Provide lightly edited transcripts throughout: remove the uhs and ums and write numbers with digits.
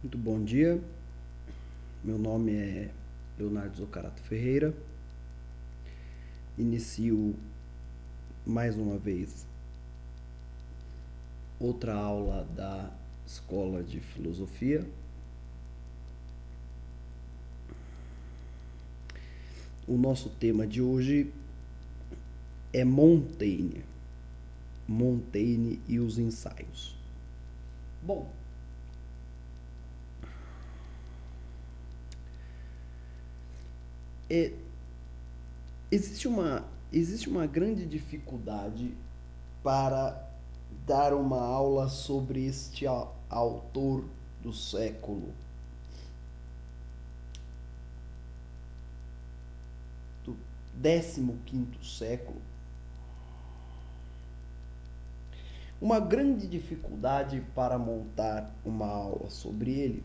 Muito bom dia, meu nome é Leonardo Zoccarato Ferreira. Inicio mais uma vez outra aula da Escola de Filosofia. O nosso tema de hoje é Montaigne e os ensaios. Bom, existe uma grande dificuldade para dar uma aula sobre este autor do século, do 15º século. Uma grande dificuldade para montar uma aula sobre ele,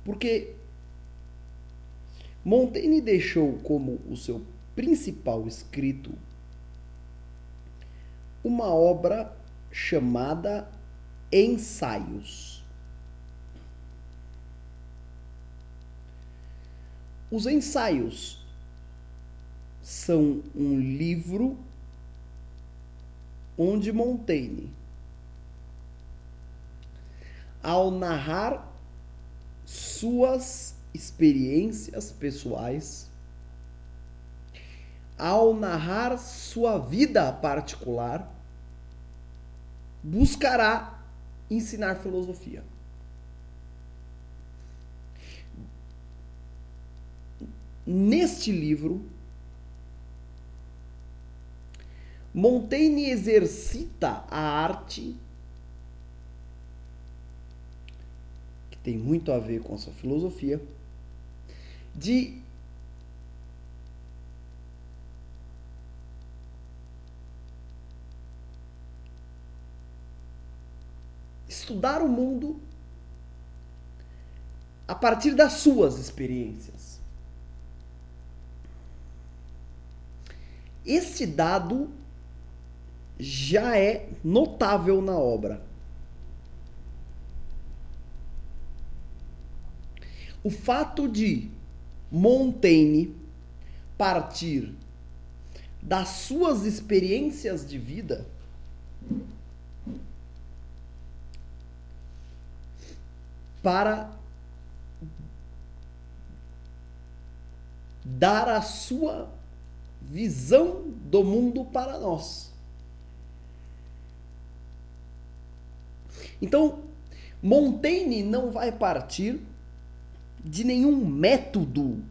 porque Montaigne deixou como o seu principal escrito uma obra chamada Ensaios. Os Ensaios são um livro onde Montaigne, ao narrar suas experiências pessoais, ao narrar sua vida particular, buscará ensinar filosofia. Neste livro, Montaigne exercita a arte, que tem muito a ver com a sua filosofia, de estudar o mundo a partir das suas experiências. Este dado já é notável na obra. O fato de Montaigne partir das suas experiências de vida para dar a sua visão do mundo para nós. Então, Montaigne não vai partir de nenhum método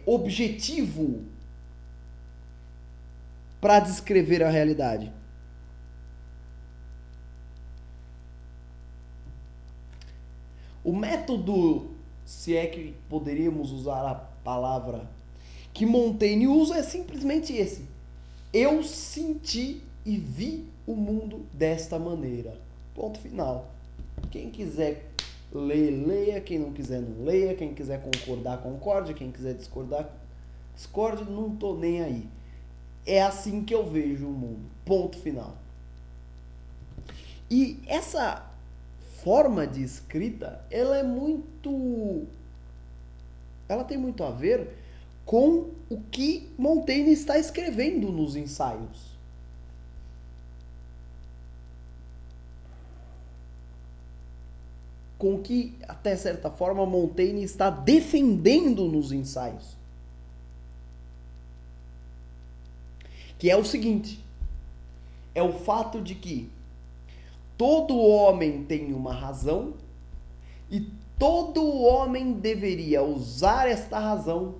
objetivo para descrever a realidade. O método, se é que poderíamos usar a palavra que Montaigne usa, é simplesmente esse. Eu senti e vi o mundo desta maneira. Ponto final. Quem quiser ler, leia. Quem não quiser, não leia. Quem quiser concordar, concorde. Quem quiser discordar, discorde. Não tô nem aí. É assim que eu vejo o mundo. Ponto final. E essa forma de escrita, ela tem muito a ver com o que Montaigne está escrevendo nos ensaios. Com o que, até certa forma, Montaigne está defendendo nos ensaios. Que é o seguinte: é o fato de que todo homem tem uma razão e todo homem deveria usar esta razão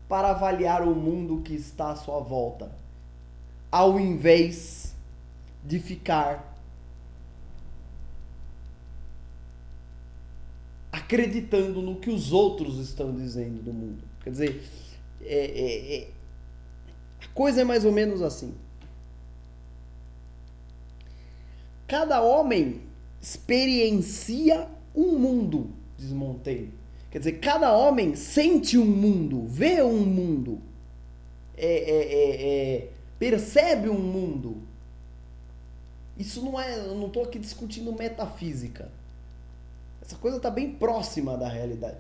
para avaliar o mundo que está à sua volta, ao invés de ficar acreditando no que os outros estão dizendo do mundo. Quer dizer, a coisa é mais ou menos assim. Cada homem experiencia um mundo, diz Montaigne. Quer dizer, cada homem sente um mundo, vê um mundo, percebe um mundo. Isso não é, eu não estou aqui discutindo metafísica. Essa coisa está bem próxima da realidade.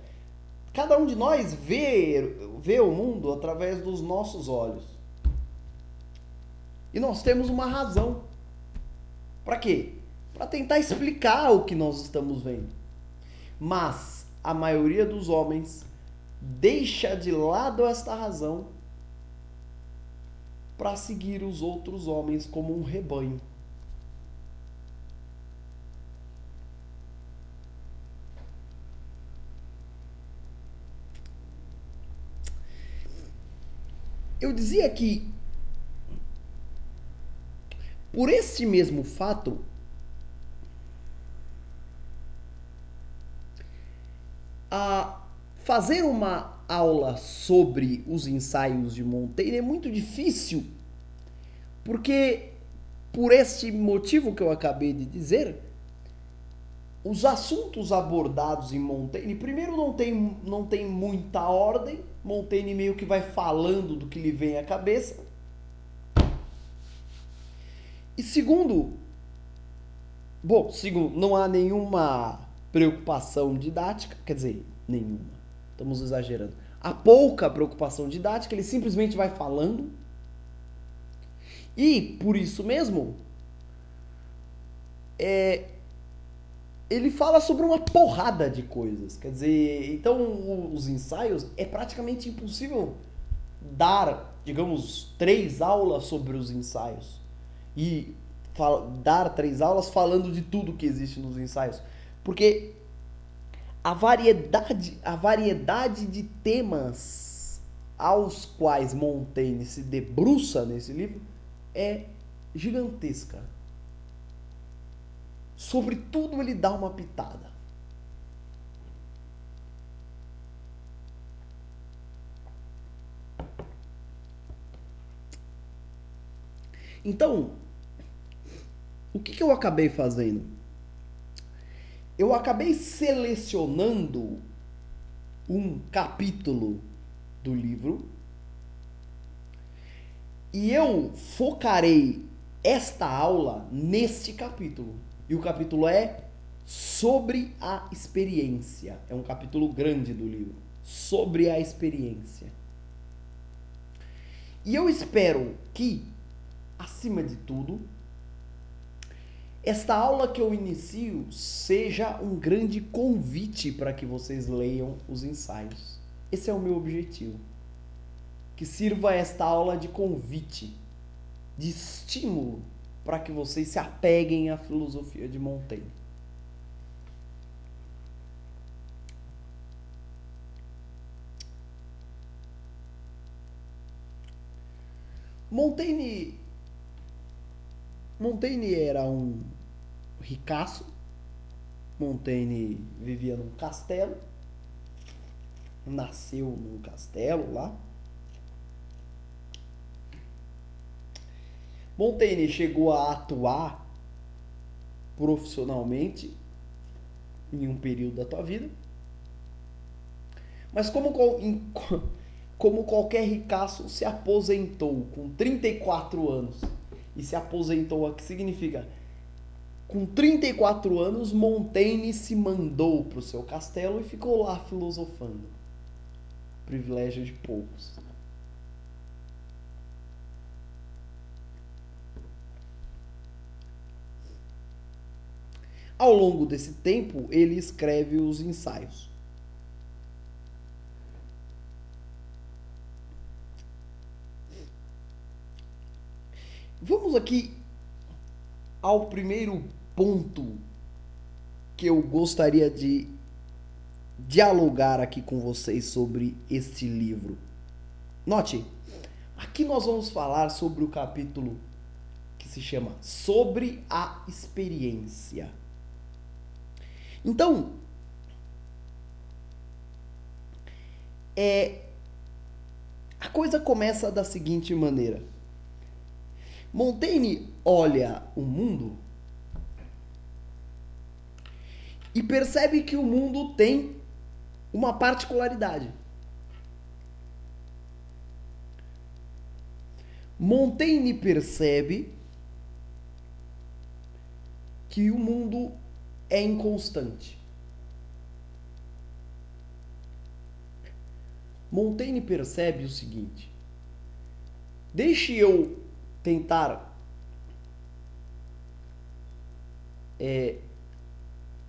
Cada um de nós vê o mundo através dos nossos olhos. E nós temos uma razão. Para quê? Para tentar explicar o que nós estamos vendo. Mas a maioria dos homens deixa de lado esta razão para seguir os outros homens como um rebanho. Eu dizia que, por este mesmo fato, fazer uma aula sobre os ensaios de Montaigne é muito difícil, porque, por este motivo que eu acabei de dizer, os assuntos abordados em Montaigne, primeiro, não tem muita ordem. Montaigne meio que vai falando do que lhe vem à cabeça. E segundo, não há nenhuma preocupação didática, quer dizer, nenhuma, estamos exagerando. Há pouca preocupação didática, ele simplesmente vai falando. E, por isso mesmo, ele fala sobre uma porrada de coisas. Quer dizer, então os ensaios é praticamente impossível dar, digamos, 3 aulas sobre os ensaios. E dar 3 aulas falando de tudo que existe nos ensaios. Porque a variedade de temas aos quais Montaigne se debruça nesse livro é gigantesca. Sobre tudo ele dá uma pitada. Então, o que eu acabei fazendo? Eu acabei selecionando um capítulo do livro e eu focarei esta aula neste capítulo. E o capítulo é sobre a experiência. É um capítulo grande do livro. Sobre a experiência. E eu espero que, acima de tudo, esta aula que eu inicio seja um grande convite para que vocês leiam os ensaios. Esse é o meu objetivo. Que sirva esta aula de convite, de estímulo, para que vocês se apeguem à filosofia de Montaigne. Montaigne era um ricaço. Montaigne vivia num castelo. Nasceu num castelo lá. Montaigne chegou a atuar profissionalmente em um período da tua vida. Mas como qualquer ricaço, se aposentou com 34 anos. E se aposentou, o que significa? Com 34 anos, Montaigne se mandou para o seu castelo e ficou lá filosofando. Privilégio de poucos. Ao longo desse tempo, ele escreve os ensaios. Vamos aqui ao primeiro ponto que eu gostaria de dialogar aqui com vocês sobre este livro. Note, aqui nós vamos falar sobre o capítulo que se chama Sobre a Experiência. Então, a coisa começa da seguinte maneira. Montaigne olha o mundo e percebe que o mundo tem uma particularidade. Montaigne percebe que o mundo é inconstante. Montaigne percebe o seguinte: deixe eu tentar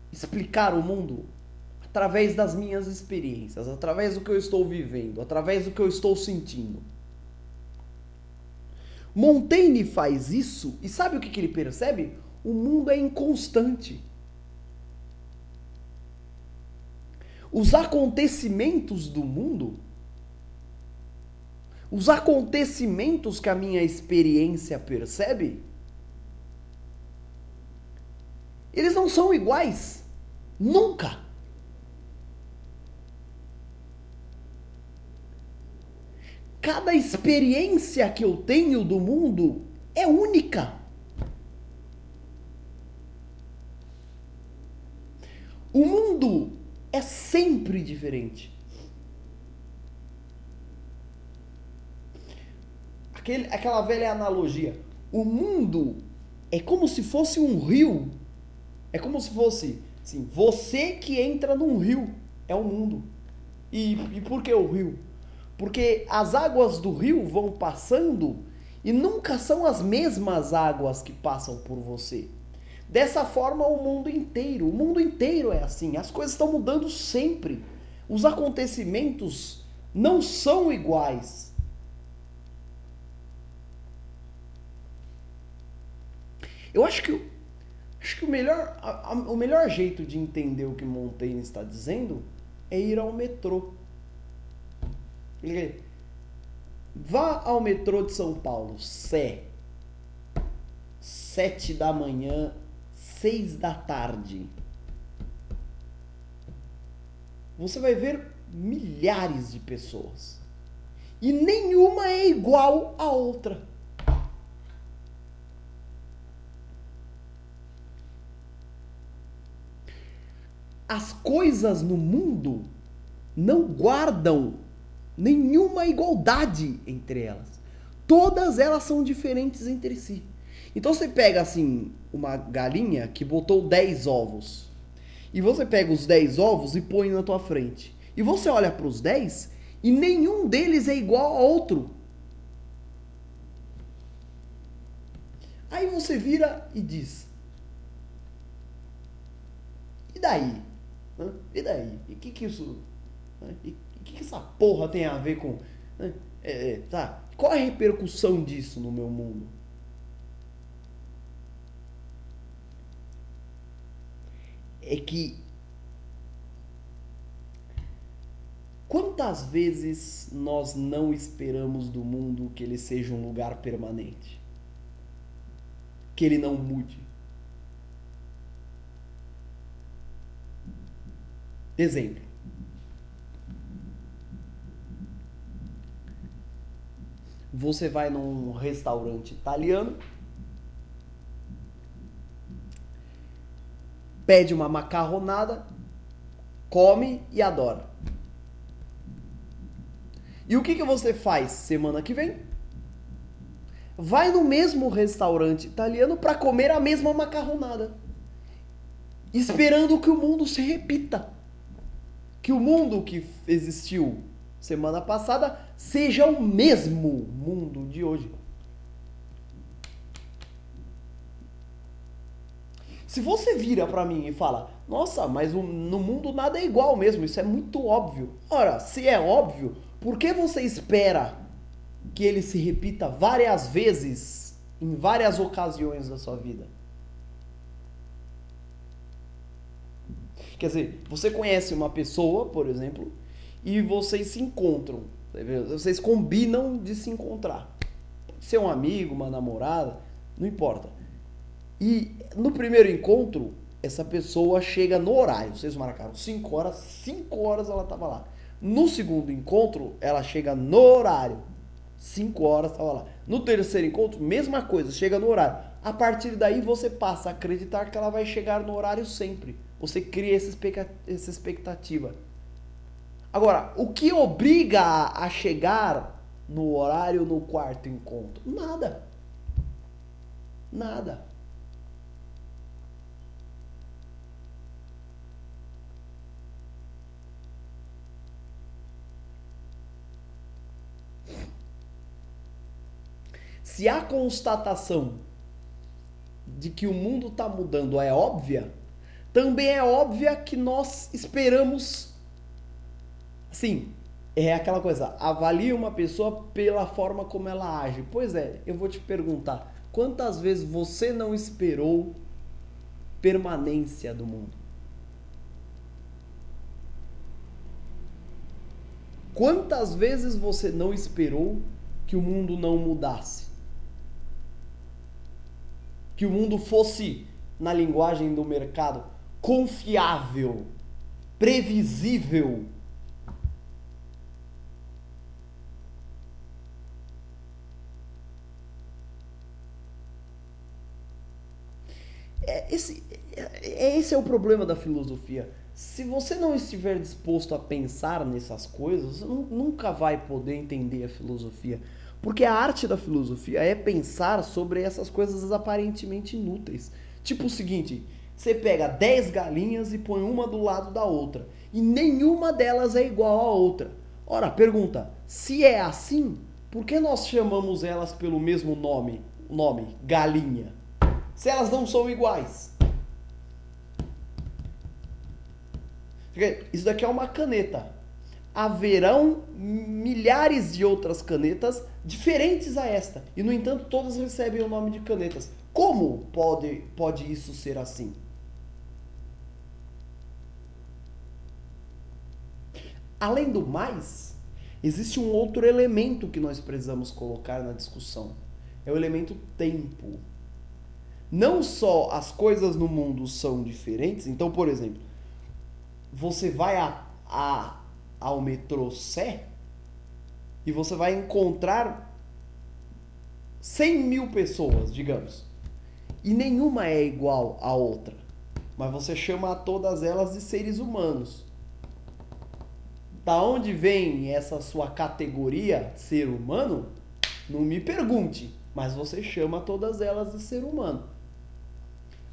explicar o mundo através das minhas experiências, através do que eu estou vivendo, através do que eu estou sentindo. Montaigne faz isso e sabe o que ele percebe? O mundo é inconstante. Os acontecimentos do mundo, os acontecimentos que a minha experiência percebe, eles não são iguais. Nunca. Cada experiência que eu tenho do mundo é única. O mundo é sempre diferente. Aquela velha analogia. O mundo é como se fosse um rio. É como se fosse, assim, você que entra num rio. É o mundo. E por que o rio? Porque as águas do rio vão passando e nunca são as mesmas águas que passam por você. Dessa forma, o mundo inteiro é assim. As coisas estão mudando sempre. Os acontecimentos não são iguais. Eu acho que o melhor jeito de entender o que Montaigne está dizendo é ir ao metrô. Vá ao metrô de São Paulo, 7 da manhã, 6 da tarde. Você vai ver milhares de pessoas. E nenhuma é igual à outra. As coisas no mundo não guardam nenhuma igualdade entre elas. Todas elas são diferentes entre si. Então você pega assim uma galinha que botou 10 ovos. E você pega os 10 ovos e põe na tua frente. E você olha para os 10 e nenhum deles é igual ao outro. Aí você vira e diz: e daí? E daí? E que isso? E que essa porra tem a ver com... tá? Qual a repercussão disso no meu mundo? É que quantas vezes nós não esperamos do mundo que ele seja um lugar permanente? Que ele não mude? Exemplo. Você vai num restaurante italiano, pede uma macarronada, come e adora. E o que você faz semana que vem? Vai no mesmo restaurante italiano para comer a mesma macarronada, esperando que o mundo se repita. Que o mundo que existiu semana passada seja o mesmo mundo de hoje. Se você vira pra mim e fala: nossa, mas no mundo nada é igual mesmo, isso é muito óbvio. Ora, se é óbvio, por que você espera que ele se repita várias vezes, em várias ocasiões da sua vida? Quer dizer, você conhece uma pessoa, por exemplo, e vocês se encontram. Vocês combinam de se encontrar. Pode ser um amigo, uma namorada, não importa. E no primeiro encontro, essa pessoa chega no horário. Vocês marcaram 5 horas, 5 horas ela estava lá. No segundo encontro, ela chega no horário. 5 horas estava lá. No terceiro encontro, mesma coisa, chega no horário. A partir daí, você passa a acreditar que ela vai chegar no horário sempre. Você cria essa expectativa. Agora, o que obriga a chegar no horário no quarto encontro? Nada. Nada. se a constatação de que o mundo está mudando é óbvia, também é óbvia que nós esperamos, assim, é aquela coisa, avalie uma pessoa pela forma como ela age. Pois é, eu vou te perguntar, quantas vezes você não esperou permanência do mundo? Quantas vezes você não esperou que o mundo não mudasse? Que o mundo fosse, na linguagem do mercado, confiável, previsível. Esse é o problema da filosofia. Se você não estiver disposto a pensar nessas coisas, você nunca vai poder entender a filosofia. Porque a arte da filosofia é pensar sobre essas coisas aparentemente inúteis. Tipo o seguinte, você pega 10 galinhas e põe uma do lado da outra. E nenhuma delas é igual à outra. Ora, pergunta, se é assim, por que nós chamamos elas pelo mesmo nome, galinha? Se elas não são iguais. Isso daqui é uma caneta. Haverão milhares de outras canetas diferentes a esta. E, no entanto, todas recebem o nome de canetas. Como pode isso ser assim? Além do mais, existe um outro elemento que nós precisamos colocar na discussão. É o elemento tempo. Não só as coisas no mundo são diferentes. Então, por exemplo, você vai ao metrô Sé e você vai encontrar 100 mil pessoas, digamos. E nenhuma é igual à outra. Mas você chama a todas elas de seres humanos. Da onde vem essa sua categoria, ser humano? Não me pergunte. Mas você chama todas elas de ser humano.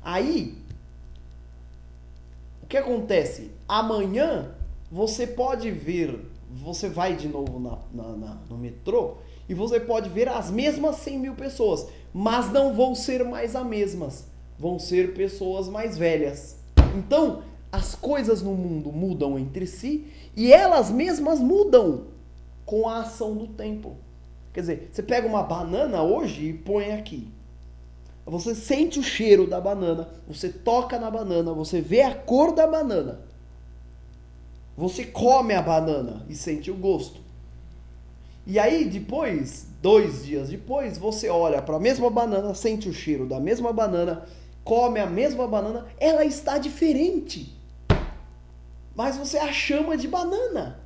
Aí, o que acontece? Amanhã você pode ver, você vai de novo no metrô e você pode ver as mesmas 100 mil pessoas, mas não vão ser mais as mesmas, vão ser pessoas mais velhas. Então, as coisas no mundo mudam entre si e elas mesmas mudam com a ação do tempo. Quer dizer, você pega uma banana hoje e põe aqui. Você sente o cheiro da banana, você toca na banana, você vê a cor da banana. Você come a banana e sente o gosto. E aí depois, 2 dias depois, você olha para a mesma banana, sente o cheiro da mesma banana, come a mesma banana, ela está diferente. Mas você a chama de banana.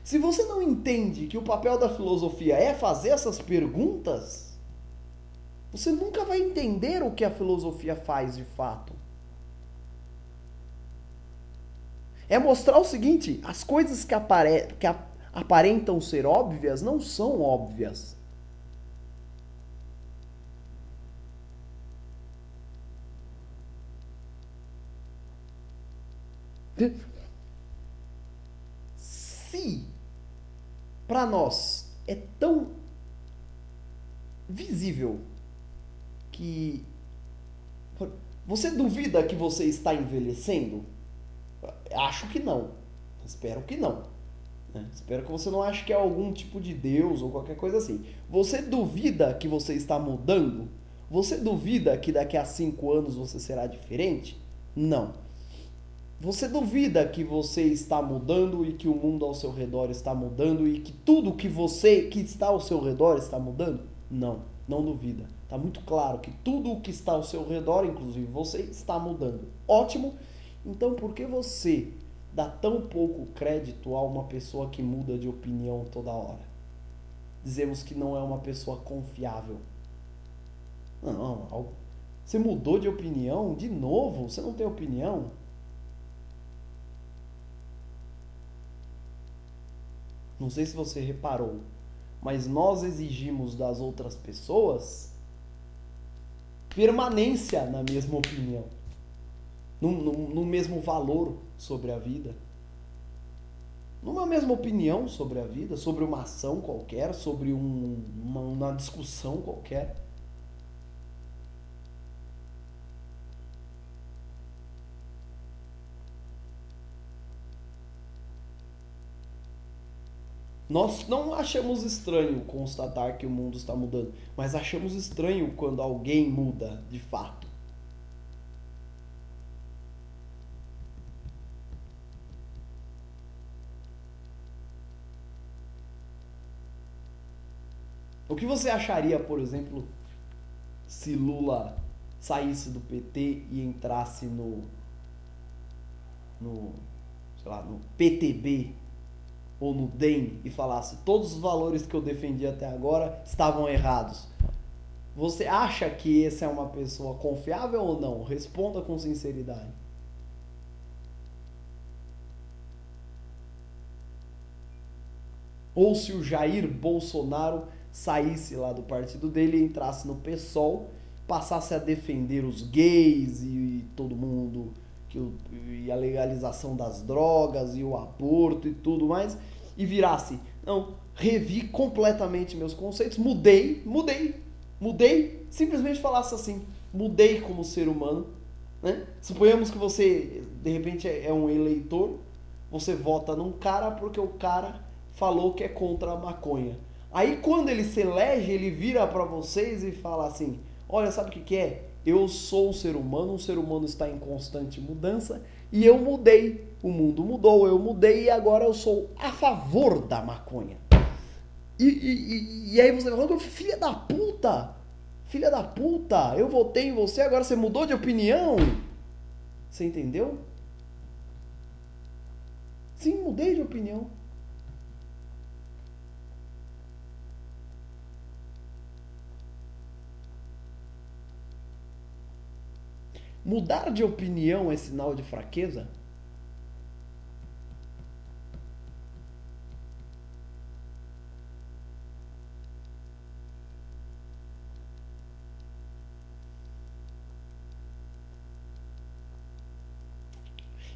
Se você não entende que o papel da filosofia é fazer essas perguntas, você nunca vai entender o que a filosofia faz de fato. É mostrar o seguinte, as coisas que aparentam ser óbvias não são óbvias. Se para nós é tão visível que você duvida que você está envelhecendo? Acho que não. Espero que não. Espero que você não ache que é algum tipo de Deus ou qualquer coisa assim. Você duvida que você está mudando? Você duvida que daqui a 5 anos você será diferente? Não. Você duvida que você está mudando e que o mundo ao seu redor está mudando e que tudo que está ao seu redor está mudando? Não, não duvida. Está muito claro que tudo o que está ao seu redor, inclusive você, está mudando. Ótimo. Então, por que você dá tão pouco crédito a uma pessoa que muda de opinião toda hora? Dizemos que não é uma pessoa confiável. Não, você mudou de opinião? De novo? Você não tem opinião? Não sei se você reparou, mas nós exigimos das outras pessoas permanência na mesma opinião, no mesmo valor sobre a vida. numa mesma opinião sobre a vida, sobre uma ação qualquer, sobre uma discussão qualquer. Nós não achamos estranho constatar que o mundo está mudando, mas achamos estranho quando alguém muda de fato. O que você acharia, por exemplo, se Lula saísse do PT e entrasse sei lá, no PTB ou no DEM e falasse todos os valores que eu defendi até agora estavam errados? Você acha que esse é uma pessoa confiável ou não? Responda com sinceridade. Ou se o Jair Bolsonaro saísse lá do partido dele e entrasse no PSOL, passasse a defender os gays e todo mundo, e a legalização das drogas e o aborto e tudo mais, e virasse, não, revi completamente meus conceitos, mudei, simplesmente falasse assim, mudei como ser humano, né? Suponhamos que você, de repente, é um eleitor, você vota num cara porque o cara falou que é contra a maconha. Aí quando ele se elege, ele vira para vocês e fala assim, olha, sabe o que é? Eu sou um ser humano está em constante mudança e eu mudei. O mundo mudou, eu mudei e agora eu sou a favor da maconha. E aí você fala, filha da puta, eu votei em você, agora você mudou de opinião? Você entendeu? Sim, mudei de opinião. Mudar de opinião é sinal de fraqueza?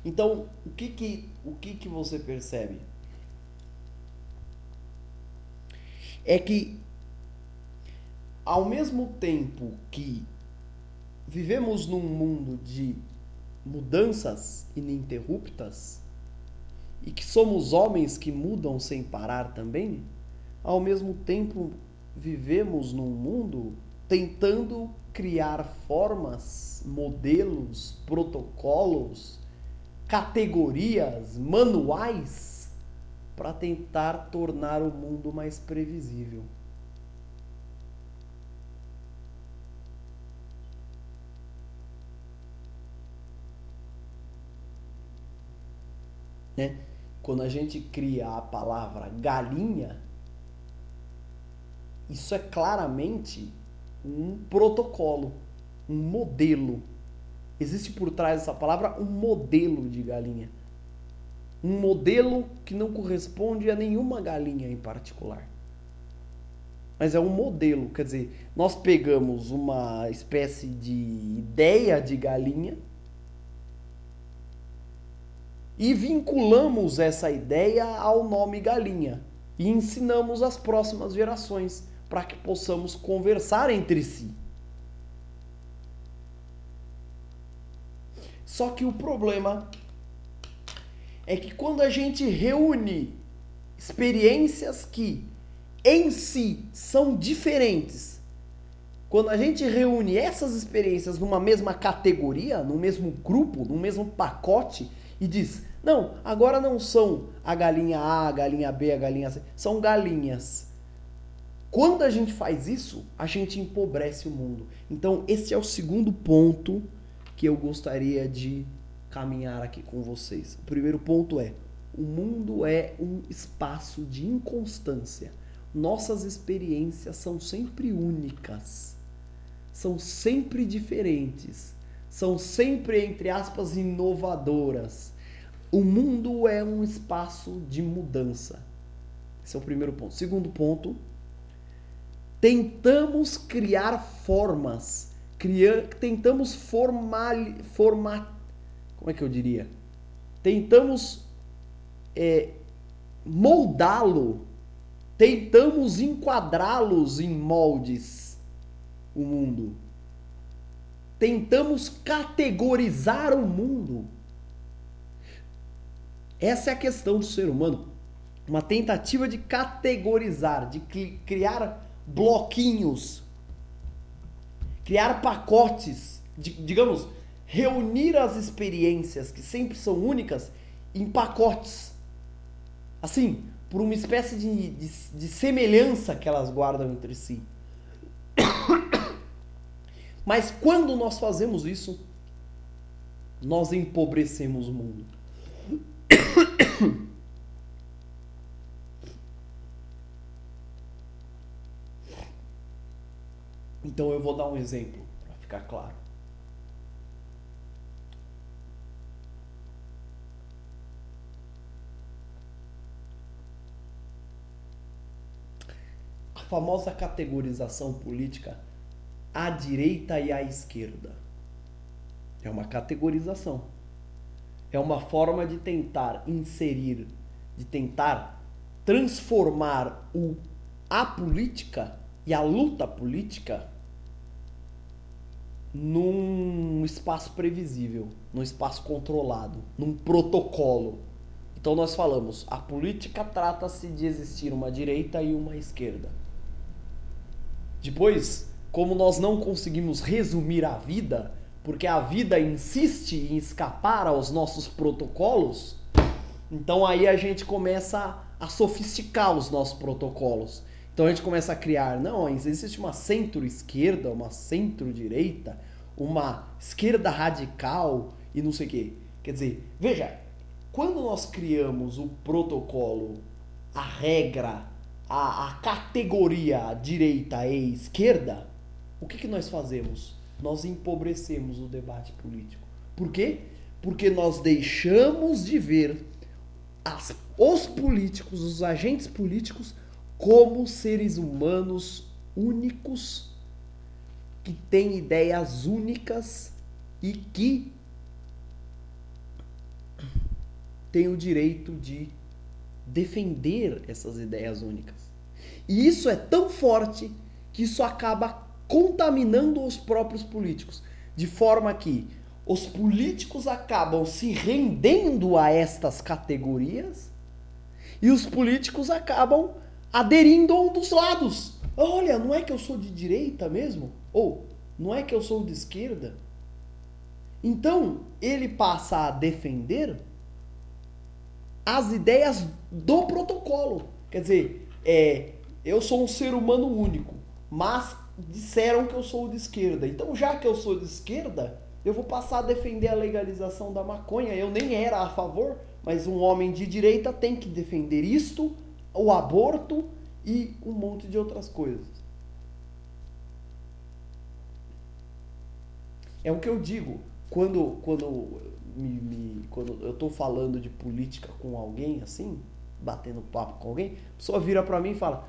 Então, o que você percebe? É que, ao mesmo tempo que vivemos num mundo de mudanças ininterruptas e que somos homens que mudam sem parar também, ao mesmo tempo vivemos num mundo tentando criar formas, modelos, protocolos, categorias, manuais para tentar tornar o mundo mais previsível. Né? Quando a gente cria a palavra galinha, isso é claramente um protocolo, um modelo. Existe por trás dessa palavra um modelo de galinha. Um modelo que não corresponde a nenhuma galinha em particular. Mas é um modelo, quer dizer, nós pegamos uma espécie de ideia de galinha e vinculamos essa ideia ao nome galinha e ensinamos as próximas gerações para que possamos conversar entre si. Só que o problema é que quando a gente reúne experiências que em si são diferentes, quando a gente reúne essas experiências numa mesma categoria, num mesmo grupo, num mesmo pacote e diz, não, agora não são a galinha A, a galinha B, a galinha C, são galinhas. Quando a gente faz isso, a gente empobrece o mundo. Então, esse é o segundo ponto que eu gostaria de caminhar aqui com vocês. O primeiro ponto é, o mundo é um espaço de inconstância. Nossas experiências são sempre únicas, são sempre diferentes, são sempre, entre aspas, inovadoras. O mundo é um espaço de mudança. Esse é o primeiro ponto. Segundo ponto, tentamos criar formas, tentamos como é que eu diria? Tentamos moldá-lo, tentamos enquadrá-los em moldes, o mundo. Tentamos categorizar o mundo. Essa é a questão do ser humano. Uma tentativa de categorizar, de criar bloquinhos, criar pacotes, digamos, reunir as experiências que sempre são únicas em pacotes. Assim, por uma espécie de semelhança que elas guardam entre si. Mas quando nós fazemos isso, nós empobrecemos o mundo. Então eu vou dar um exemplo para ficar claro. A famosa categorização política à direita e à esquerda. É uma categorização. É uma forma de tentar inserir, de tentar transformar a política e a luta política num espaço previsível, num espaço controlado, num protocolo. Então nós falamos, a política trata-se de existir uma direita e uma esquerda. Depois, como nós não conseguimos resumir a vida, porque a vida insiste em escapar aos nossos protocolos, então aí a gente começa a sofisticar os nossos protocolos. Então a gente começa a criar, não, existe uma centro-esquerda, uma centro-direita, uma esquerda radical e não sei o quê. Quer dizer, veja, quando nós criamos o protocolo, a regra, a categoria direita e esquerda, o que nós fazemos? Nós empobrecemos o debate político. Por quê? Porque nós deixamos de ver os políticos, os agentes políticos, como seres humanos únicos, que têm ideias únicas e que têm o direito de defender essas ideias únicas. E isso é tão forte que isso acaba contaminando os próprios políticos, de forma que os políticos acabam se rendendo a estas categorias e os políticos acabam aderindo a um dos lados. Olha, não é que eu sou de direita mesmo? Ou, não é que eu sou de esquerda? Então, ele passa a defender as ideias do protocolo. Quer dizer, eu sou um ser humano único, mas disseram que eu sou de esquerda. Então, já que eu sou de esquerda, eu vou passar a defender a legalização da maconha. Eu nem era a favor, mas um homem de direita tem que defender isto, o aborto e um monte de outras coisas. É o que eu digo. Quando eu estou falando de política com alguém, assim, batendo papo com alguém, a pessoa vira para mim e fala,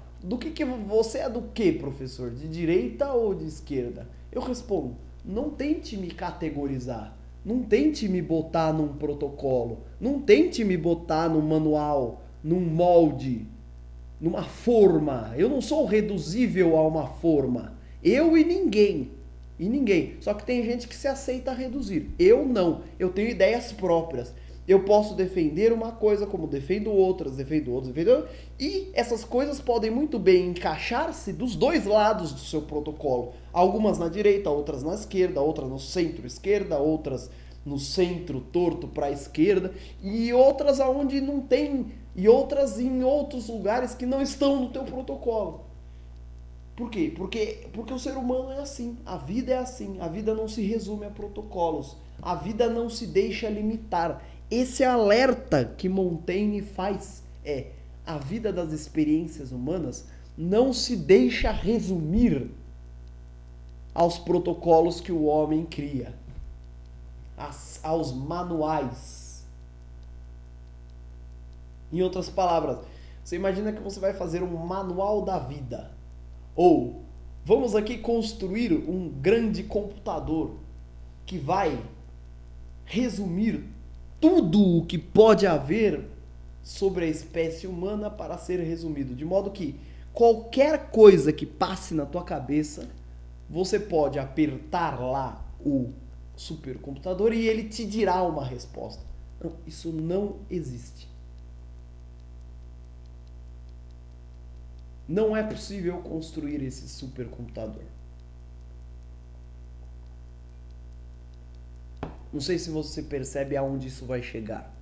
você é do que, professor? De direita ou de esquerda? Eu respondo, não tente me categorizar, não tente me botar num protocolo, não tente me botar num manual, num molde, numa forma. Eu não sou reduzível a uma forma. Eu e ninguém. Só que tem gente que se aceita a reduzir. Eu não. Eu tenho ideias próprias. Eu posso defender uma coisa como defendo outras. E essas coisas podem muito bem encaixar-se dos dois lados do seu protocolo. Algumas na direita, outras na esquerda, outras no centro-esquerda, outras no centro torto para a esquerda. E outras aonde não tem... E outras em outros lugares que não estão no teu protocolo. Por quê? Porque o ser humano é assim, a vida é assim, a vida não se resume a protocolos, a vida não se deixa limitar. Esse alerta que Montaigne faz a vida das experiências humanas não se deixa resumir aos protocolos que o homem cria, aos manuais. Em outras palavras, você imagina que você vai fazer um manual da vida. Ou, vamos aqui construir um grande computador que vai resumir tudo o que pode haver sobre a espécie humana para ser resumido, de modo que qualquer coisa que passe na tua cabeça, você pode apertar lá o supercomputador e ele te dirá uma resposta. Não, isso não existe. Não é possível construir esse supercomputador. Não sei se você percebe aonde isso vai chegar.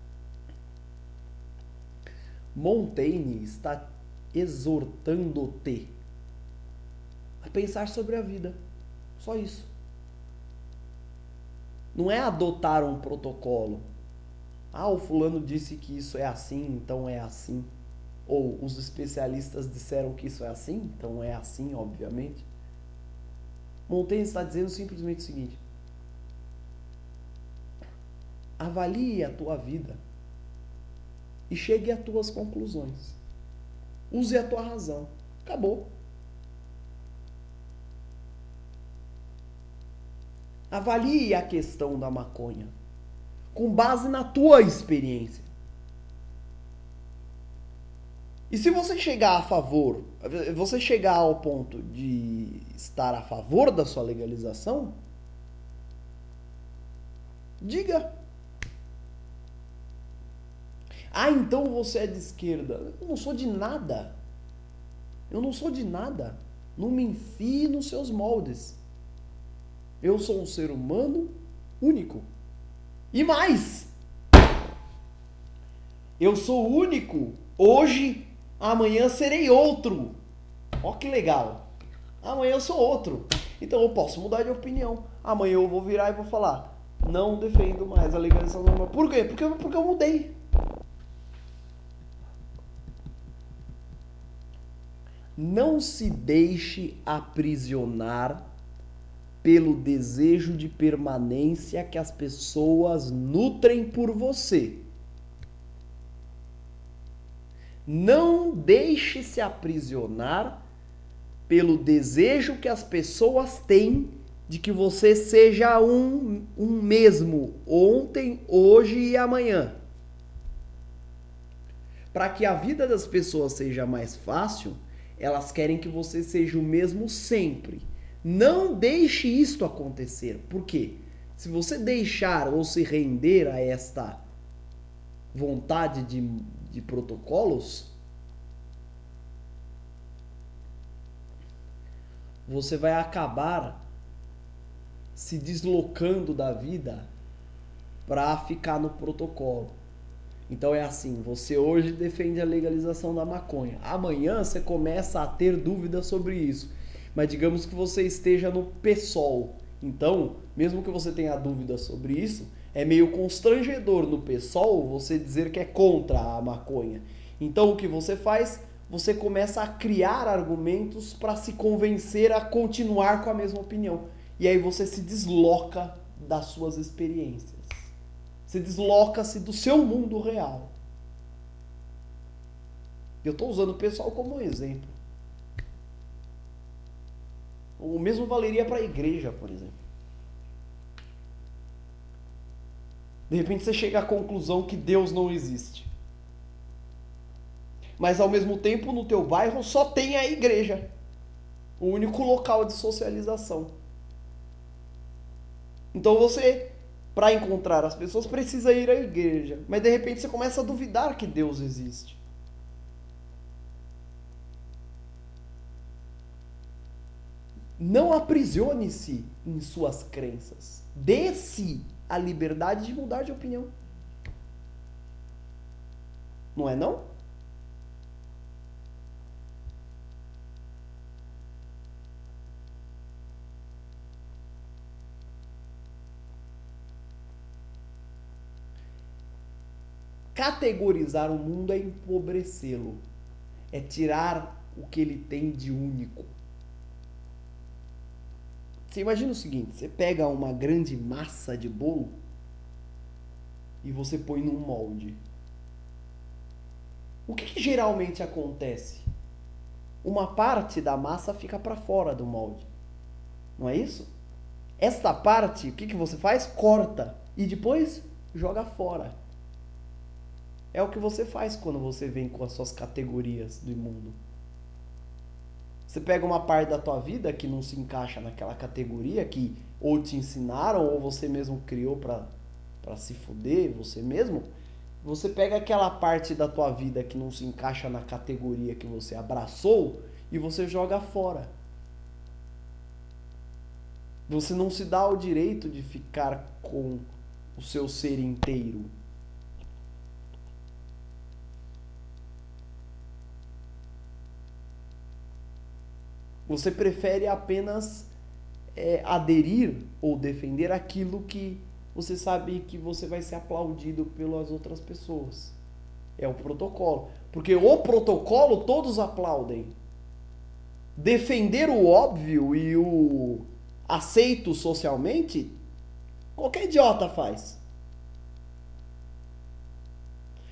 Montaigne está exortando-te a pensar sobre a vida. Só isso. Não é adotar um protocolo. Ah, o fulano disse que isso é assim, então é assim. Ou os especialistas disseram que isso é assim, então é assim, obviamente. Montaigne está dizendo simplesmente o seguinte: avalie a tua vida e chegue a tuas conclusões. Use a tua razão. Acabou. Avalie a questão da maconha com base na tua experiência. E se você chegar a favor, você chegar ao ponto de estar a favor da sua legalização, diga. Ah, então você é de esquerda. Eu não sou de nada. Eu não sou de nada. Não me enfie nos seus moldes. Eu sou um ser humano único. E mais! Eu sou único. Hoje, amanhã serei outro. Ó que legal. Amanhã eu sou outro. Então eu posso mudar de opinião. Amanhã eu vou virar e vou falar: não defendo mais a legalização da maconha. Por quê? Porque eu mudei. Não se deixe aprisionar pelo desejo de permanência que as pessoas nutrem por você. Não deixe se aprisionar pelo desejo que as pessoas têm de que você seja um mesmo ontem, hoje e amanhã. Para que a vida das pessoas seja mais fácil, elas querem que você seja o mesmo sempre. Não deixe isto acontecer. Por quê? Se você deixar ou se render a esta vontade de protocolos, você vai acabar se deslocando da vida para ficar no protocolo. Então é assim, você hoje defende a legalização da maconha. Amanhã você começa a ter dúvidas sobre isso. Mas digamos que você esteja no PSOL. Então, mesmo que você tenha dúvidas sobre isso, é meio constrangedor no PSOL você dizer que é contra a maconha. Então o que você faz? Você começa a criar argumentos para se convencer a continuar com a mesma opinião. E aí você se desloca das suas experiências. Você desloca-se do seu mundo real. Eu estou usando o pessoal como um exemplo. O mesmo valeria para a igreja, por exemplo. De repente você chega à conclusão que Deus não existe. Mas ao mesmo tempo no teu bairro só tem a igreja. O único local de socialização. Então você, para encontrar as pessoas, precisa ir à igreja. Mas de repente você começa a duvidar que Deus existe. Não aprisione-se em suas crenças. Dê-se a liberdade de mudar de opinião. Não é não? Categorizar o mundo é empobrecê-lo. É tirar o que ele tem de único. Você imagina o seguinte, você pega uma grande massa de bolo e você põe num molde. O que geralmente acontece? Uma parte da massa fica para fora do molde. Não é isso? Esta parte, o que você faz? Corta e depois joga fora. É o que você faz quando você vem com as suas categorias do mundo. Você pega uma parte da tua vida que não se encaixa naquela categoria que ou te ensinaram ou você mesmo criou pra se fuder, você mesmo. Você pega aquela parte da tua vida que não se encaixa na categoria que você abraçou e você joga fora. Você não se dá o direito de ficar com o seu ser inteiro. Você prefere apenas aderir ou defender aquilo que você sabe que você vai ser aplaudido pelas outras pessoas. É o protocolo. Porque o protocolo todos aplaudem. Defender o óbvio e o aceito socialmente, qualquer idiota faz.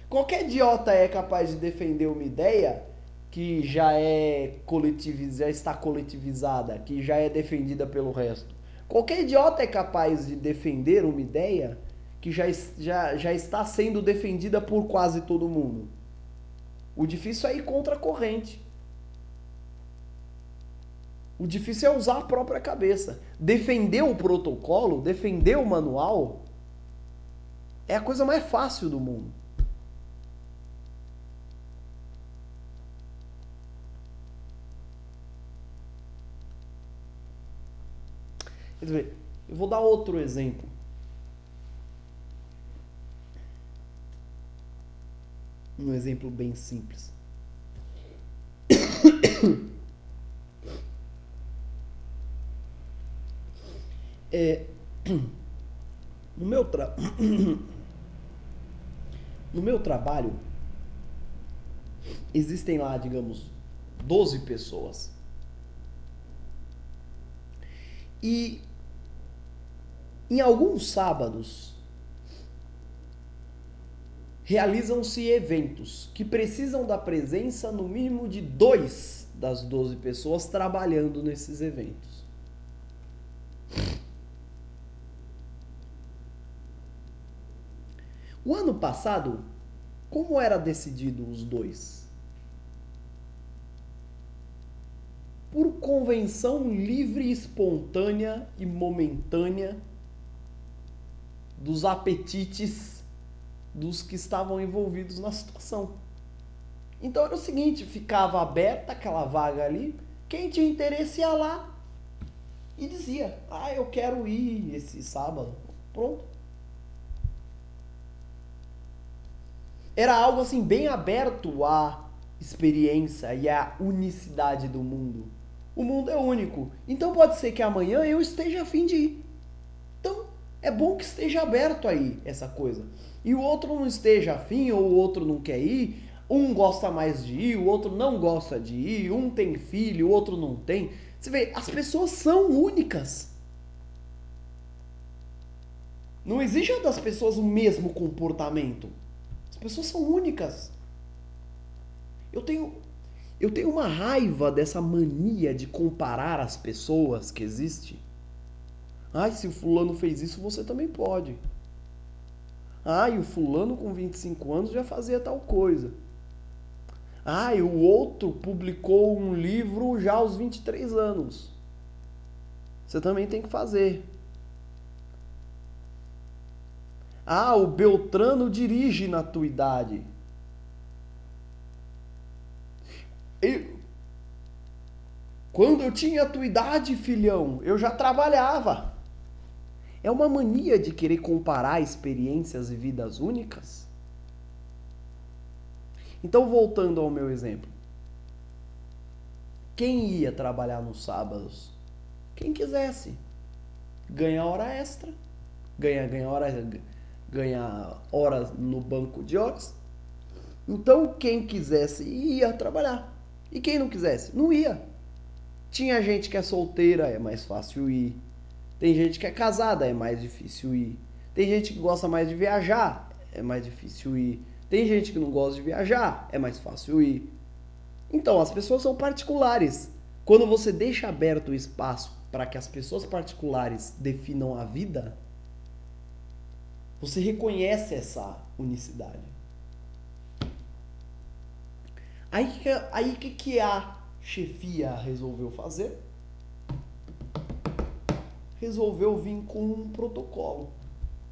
Qualquer idiota é capaz de defender uma ideia que já está coletivizada, que já é defendida pelo resto. Qualquer idiota é capaz de defender uma ideia que já está sendo defendida por quase todo mundo. O difícil é ir contra a corrente. O difícil é usar a própria cabeça. Defender o protocolo, defender o manual, é a coisa mais fácil do mundo. Quer dizer, eu vou dar outro exemplo. Um exemplo bem simples. No meu trabalho, existem lá, digamos, 12 pessoas. E em alguns sábados realizam-se eventos que precisam da presença no mínimo de 2 das 12 pessoas trabalhando nesses eventos. O ano passado, como era decidido os 2? Por convenção livre, espontânea e momentânea dos apetites dos que estavam envolvidos na situação. Então era o seguinte, ficava aberta aquela vaga ali, quem tinha interesse ia lá e dizia, eu quero ir esse sábado. Pronto. Era algo assim bem aberto à experiência e à unicidade do mundo. O mundo é único. Então pode ser que amanhã eu esteja a fim de ir. Então é bom que esteja aberto aí essa coisa. E o outro não esteja afim ou o outro não quer ir. Um gosta mais de ir, o outro não gosta de ir. Um tem filho, o outro não tem. Você vê, as pessoas são únicas. Não exige das pessoas o mesmo comportamento. As pessoas são únicas. Eu tenho uma raiva dessa mania de comparar as pessoas que existe. Se o fulano fez isso, você também pode. E o fulano com 25 anos já fazia tal coisa. E o outro publicou um livro já aos 23 anos. Você também tem que fazer. O Beltrano dirige na tua idade. Quando eu tinha a tua idade, filhão, eu já trabalhava. É uma mania de querer comparar experiências e vidas únicas. Então, voltando ao meu exemplo. Quem ia trabalhar nos sábados? Quem quisesse. Ganha hora extra. Ganha horas no banco de horas. Então, quem quisesse ia trabalhar. E quem não quisesse, não ia. Tinha gente que é solteira, é mais fácil ir. Tem gente que é casada, é mais difícil ir. Tem gente que gosta mais de viajar, é mais difícil ir. Tem gente que não gosta de viajar, é mais fácil ir. Então, as pessoas são particulares. Quando você deixa aberto o espaço para que as pessoas particulares definam a vida, você reconhece essa unicidade. Aí que a chefia resolveu fazer? Resolveu vir com um protocolo,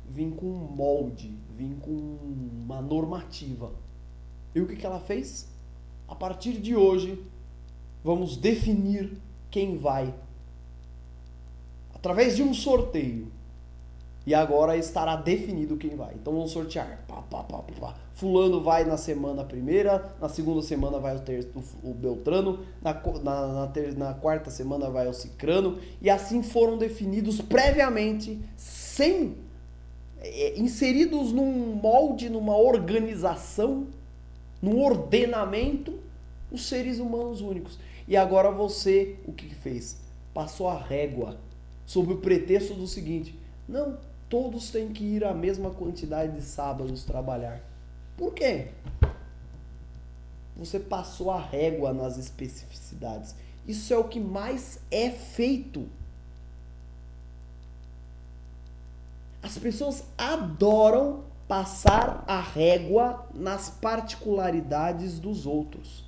vir com um molde, vir com uma normativa. E o que ela fez? A partir de hoje, vamos definir quem vai. Através de um sorteio. E agora estará definido quem vai. Então vamos sortear. Fulano vai na semana primeira, na segunda semana vai o Beltrano, na quarta semana vai o Cicrano. E assim foram definidos previamente, inseridos num molde, numa organização, num ordenamento, os seres humanos únicos. E agora você, o que fez? Passou a régua, sob o pretexto do seguinte: não, todos têm que ir a mesma quantidade de sábados trabalhar. Por quê? Você passou a régua nas especificidades. Isso é o que mais é feito. As pessoas adoram passar a régua nas particularidades dos outros.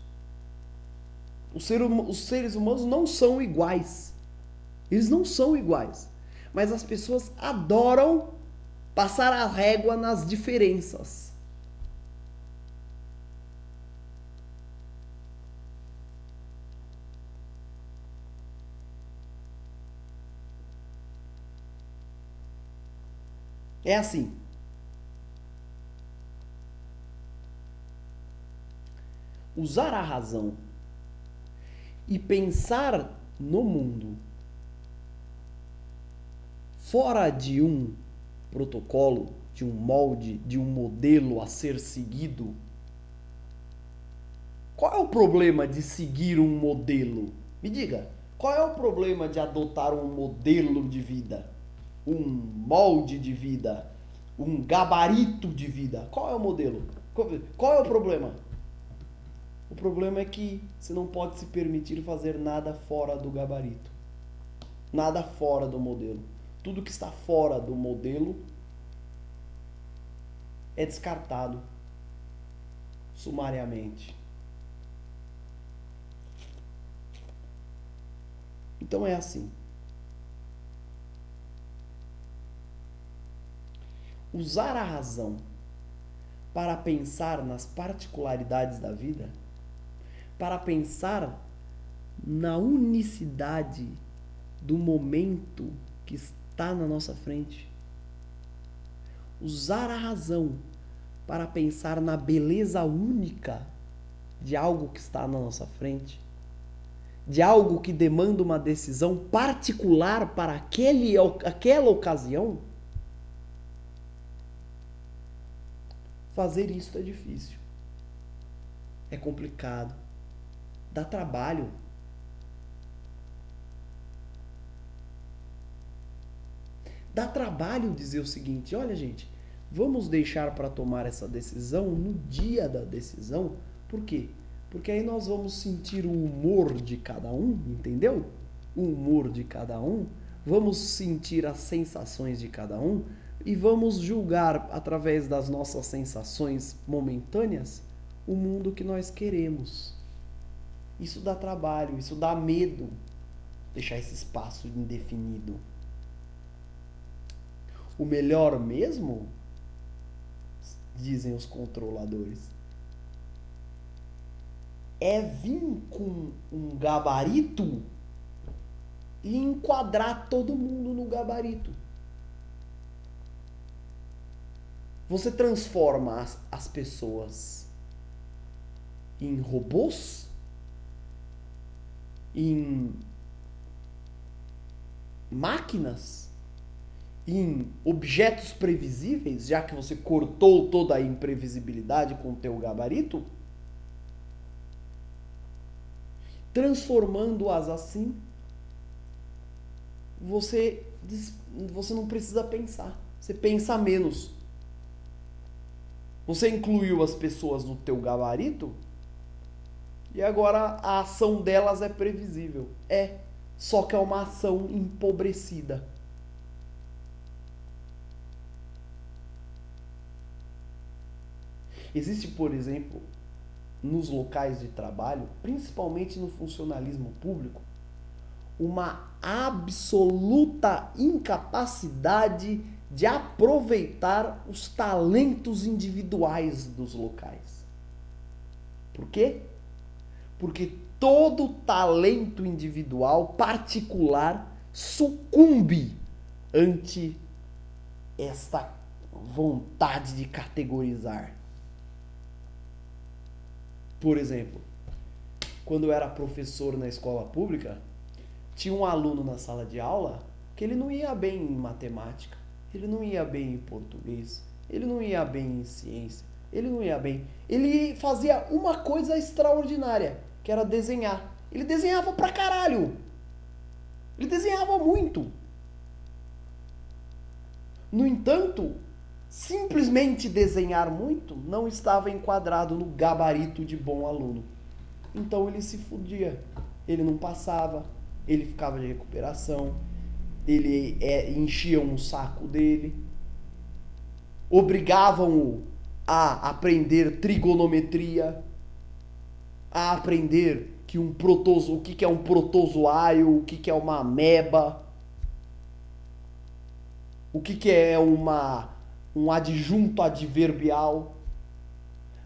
Os seres humanos não são iguais. Eles não são iguais. Mas as pessoas adoram passar a régua nas diferenças. É assim. Usar a razão e pensar no mundo fora de um protocolo, de um molde, de um modelo a ser seguido. Qual é o problema de seguir um modelo? Me diga, qual é o problema de adotar um modelo de vida? Um molde de vida? Um gabarito de vida? Qual é o modelo? Qual é o problema? O problema é que você não pode se permitir fazer nada fora do gabarito. Nada fora do modelo. Tudo que está fora do modelo é descartado sumariamente. Então é assim. Usar a razão para pensar nas particularidades da vida, para pensar na unicidade do momento que está na nossa frente. Usar a razão para pensar na beleza única de algo que está na nossa frente, de algo que demanda uma decisão particular para aquela ocasião. Fazer isso é difícil. É complicado. Dá trabalho. Dá trabalho dizer o seguinte: olha, gente, vamos deixar para tomar essa decisão no dia da decisão. Por quê? Porque aí nós vamos sentir o humor de cada um, entendeu? O humor de cada um. Vamos sentir as sensações de cada um e vamos julgar através das nossas sensações momentâneas o mundo que nós queremos. Isso dá trabalho, isso dá medo, deixar esse espaço indefinido. O melhor mesmo, dizem os controladores, é vir com um gabarito e enquadrar todo mundo no gabarito. Você transforma as pessoas em robôs, em máquinas, em objetos previsíveis, já que você cortou toda a imprevisibilidade com o teu gabarito, transformando-as assim, você não precisa pensar, você pensa menos. Você incluiu as pessoas no teu gabarito e agora a ação delas é previsível. Só que é uma ação empobrecida. Existe, por exemplo, nos locais de trabalho, principalmente no funcionalismo público, uma absoluta incapacidade de aproveitar os talentos individuais dos locais. Por quê? Porque todo talento individual, particular, sucumbe ante esta vontade de categorizar. Por exemplo, quando eu era professor na escola pública, tinha um aluno na sala de aula que ele não ia bem em matemática, ele não ia bem em português, ele não ia bem em ciência, ele não ia bem. Ele fazia uma coisa extraordinária, que era desenhar. Ele desenhava pra caralho. Ele desenhava muito. No entanto, simplesmente desenhar muito não estava enquadrado no gabarito de bom aluno. Então ele se fudia. Ele não passava, ele ficava de recuperação, ele enchiam um saco dele, obrigavam-o a aprender trigonometria, a aprender que o que é um protozoário, o que é uma ameba, o que é um adjunto adverbial.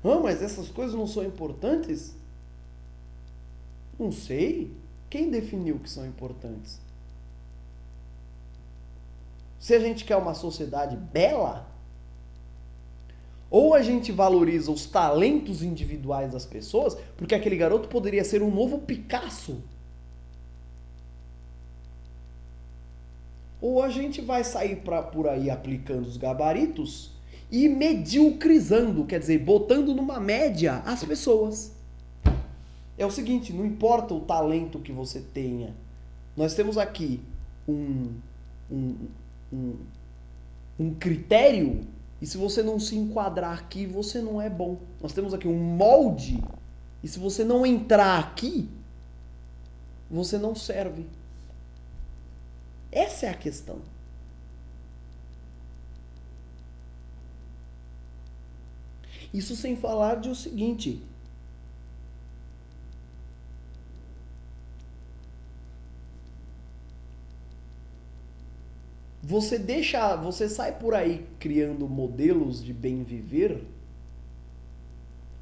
Ah, mas essas coisas não são importantes? Não sei. Quem definiu que são importantes? Se a gente quer uma sociedade bela, ou a gente valoriza os talentos individuais das pessoas, porque aquele garoto poderia ser um novo Picasso. Ou a gente vai sair por aí aplicando os gabaritos e mediocrizando, quer dizer, botando numa média as pessoas. É o seguinte, não importa o talento que você tenha. Nós temos aqui um critério, e se você não se enquadrar aqui, você não é bom. Nós temos aqui um molde, e se você não entrar aqui, você não serve. Essa é a questão. Isso sem falar de o seguinte: você sai por aí criando modelos de bem viver,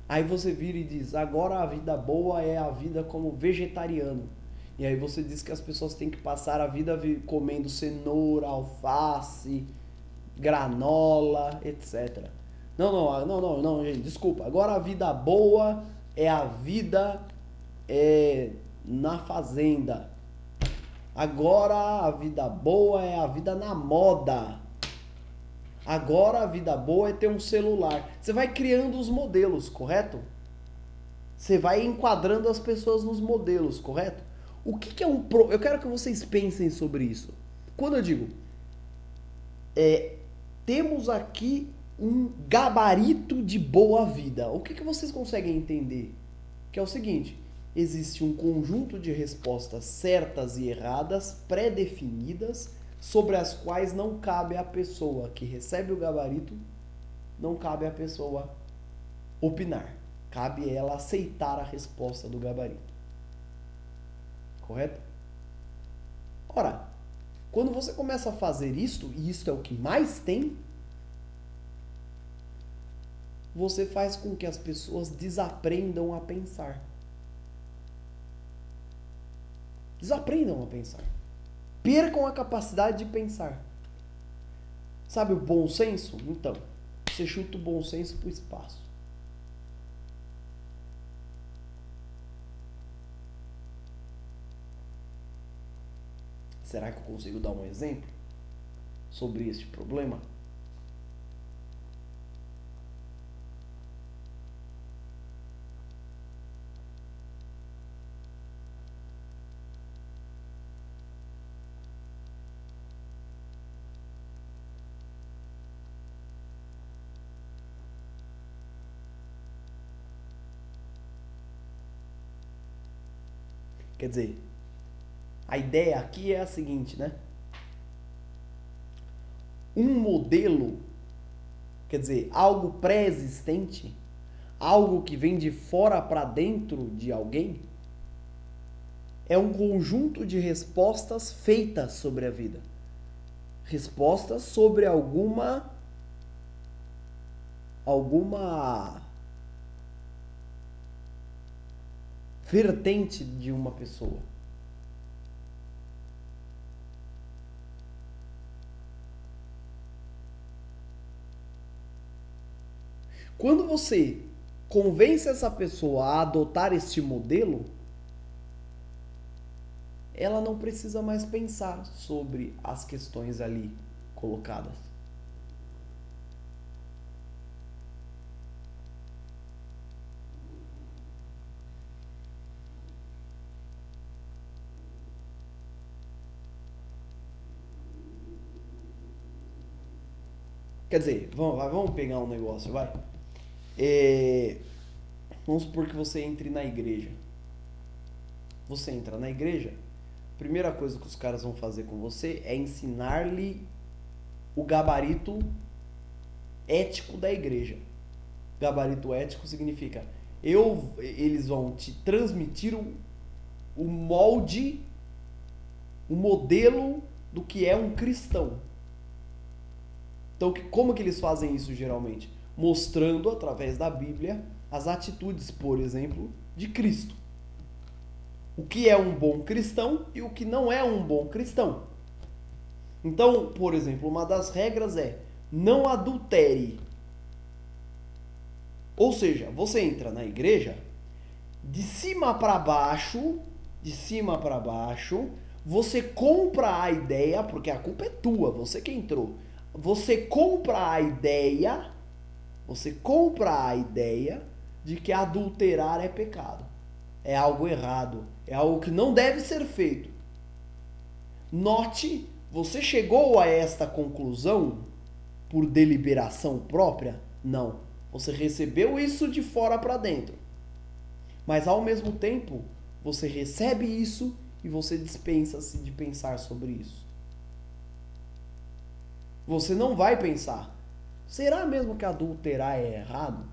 aí você vira e diz, agora a vida boa é a vida como vegetariano. E aí você diz que as pessoas têm que passar a vida comendo cenoura, alface, granola, etc. Não, gente, desculpa. Agora a vida boa é a vida na fazenda. Agora a vida boa é a vida na moda. Agora a vida boa é ter um celular. Você vai criando os modelos, correto? Você vai enquadrando as pessoas nos modelos, correto? O que é um... Eu quero que vocês pensem sobre isso. Quando eu digo... temos aqui um gabarito de boa vida. O que vocês conseguem entender? Que é o seguinte... Existe um conjunto de respostas certas e erradas, pré-definidas, sobre as quais não cabe à pessoa que recebe o gabarito, não cabe à pessoa opinar. Cabe ela aceitar a resposta do gabarito. Correto? Ora, quando você começa a fazer isto, e isto é o que mais tem, você faz com que as pessoas desaprendam a pensar. Desaprendam a pensar. Percam a capacidade de pensar. Sabe o bom senso? Então, você chuta o bom senso pro espaço. Será que eu consigo dar um exemplo sobre este problema? Quer dizer, a ideia aqui é a seguinte, né? Um modelo, quer dizer, algo pré-existente, algo que vem de fora para dentro de alguém, é um conjunto de respostas feitas sobre a vida. Respostas sobre alguma vertente de uma pessoa. Quando você convence essa pessoa a adotar este modelo, ela não precisa mais pensar sobre as questões ali colocadas. Quer dizer, vamos pegar um negócio, vai. Vamos supor que você entre na igreja. Você entra na igreja, a primeira coisa que os caras vão fazer com você é ensinar-lhe o gabarito ético da igreja. Gabarito ético significa eles vão te transmitir o molde, o modelo do que é um cristão. Então, como que eles fazem isso geralmente? Mostrando através da Bíblia as atitudes, por exemplo, de Cristo. O que é um bom cristão e o que não é um bom cristão. Então, por exemplo, uma das regras é: não adultere. Ou seja, você entra na igreja, de cima para baixo, você compra a ideia, porque a culpa é tua, você que entrou. Você compra a ideia de que adulterar é pecado. É algo errado, é algo que não deve ser feito. Note, você chegou a esta conclusão por deliberação própria? Não. Você recebeu isso de fora para dentro. Mas ao mesmo tempo, você recebe isso e você dispensa-se de pensar sobre isso. Você não vai pensar: será mesmo que adulterar é errado?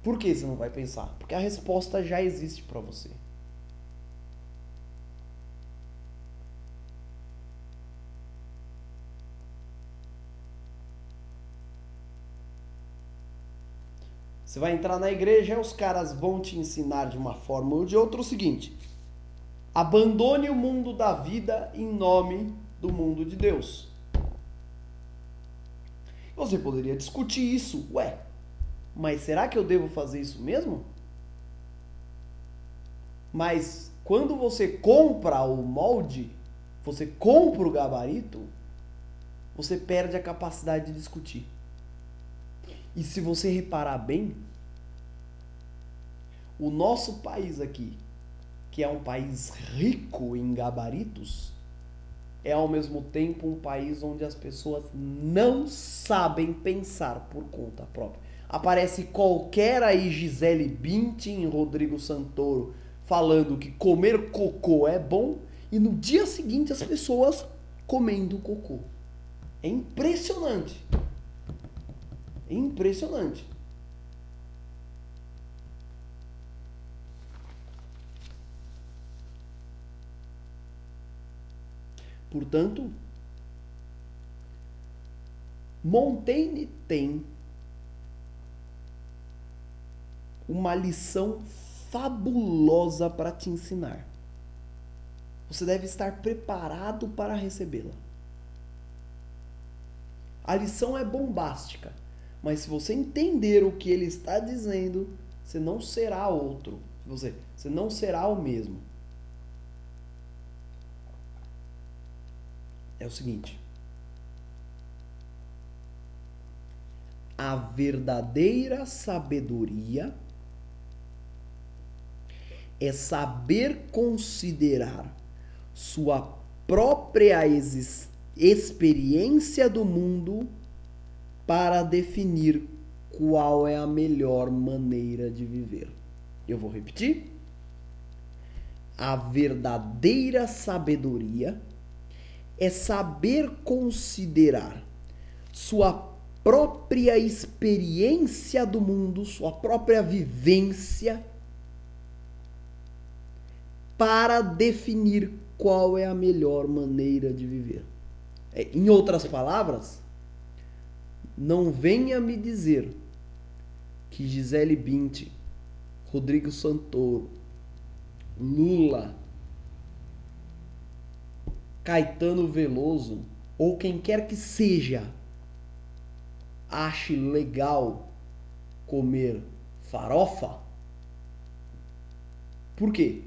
Por que você não vai pensar? Porque a resposta já existe para você. Você vai entrar na igreja e os caras vão te ensinar de uma forma ou de outra o seguinte: abandone o mundo da vida em nome do mundo de Deus. Você poderia discutir isso. Ué, mas será que eu devo fazer isso mesmo? Mas quando você compra o molde, você compra o gabarito, você perde a capacidade de discutir. E se você reparar bem, o nosso país aqui, que é um país rico em gabaritos, é ao mesmo tempo um país onde as pessoas não sabem pensar por conta própria. Aparece qualquer aí Gisele Bündchen, Rodrigo Santoro, falando que comer cocô é bom, e no dia seguinte as pessoas comendo cocô. É impressionante. É impressionante. Portanto, Montaigne tem uma lição fabulosa para te ensinar. Você deve estar preparado para recebê-la. A lição é bombástica, mas se você entender o que ele está dizendo, você não será outro. Você não será o mesmo. É o seguinte: a verdadeira sabedoria é saber considerar sua própria experiência do mundo para definir qual é a melhor maneira de viver. Eu vou repetir. A verdadeira sabedoria é saber considerar sua própria experiência do mundo, sua própria vivência, para definir qual é a melhor maneira de viver. Em outras palavras, não venha me dizer que Gisele Bündchen, Rodrigo Santoro, Lula, Caetano Veloso ou quem quer que seja ache legal comer farofa. Por quê?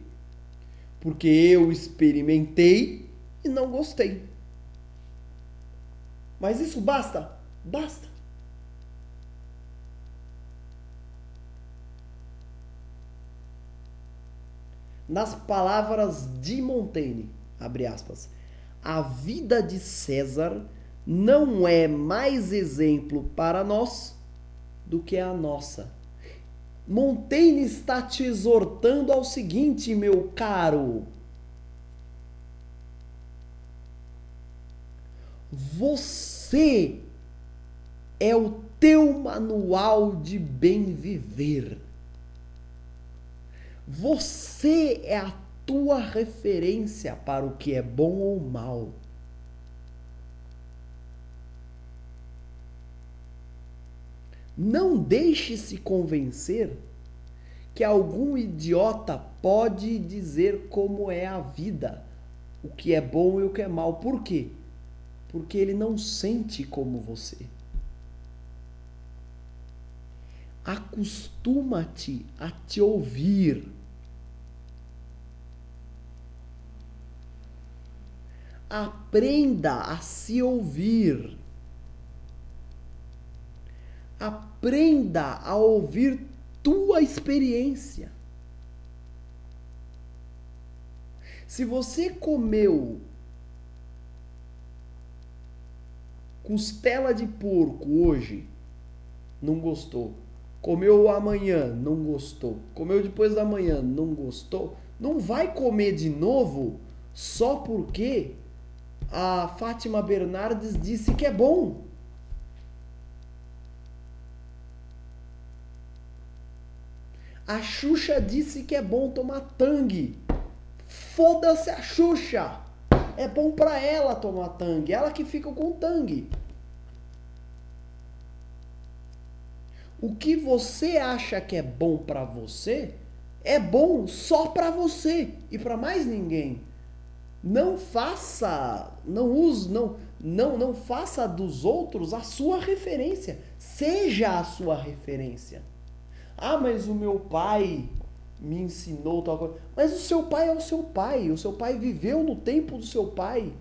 Porque eu experimentei e não gostei. Mas isso basta? Basta. Nas palavras de Montaigne, abre aspas, a vida de César não é mais exemplo para nós do que a nossa. Montaigne está te exortando ao seguinte, meu caro. Você é o teu manual de bem viver. Você é a tua referência para o que é bom ou mal. Não deixe-se convencer que algum idiota pode dizer como é a vida, o que é bom e o que é mal. Por quê? Porque ele não sente como você. Acostuma-te a te ouvir. Aprenda a se ouvir. Aprenda a ouvir tua experiência. Se você comeu costela de porco hoje, não gostou. Comeu amanhã, não gostou. Comeu depois da manhã, não gostou. Não vai comer de novo só porque a Fátima Bernardes disse que é bom. A Xuxa disse que é bom tomar tangue. Foda-se a Xuxa. É bom pra ela tomar tangue. Ela que fica com tangue. O que você acha que é bom pra você é bom só pra você e pra mais ninguém. Não faça, não faça dos outros a sua referência. Seja a sua referência. Ah, mas o meu pai me ensinou tal coisa. Mas o seu pai é o seu pai. O seu pai viveu no tempo do seu pai.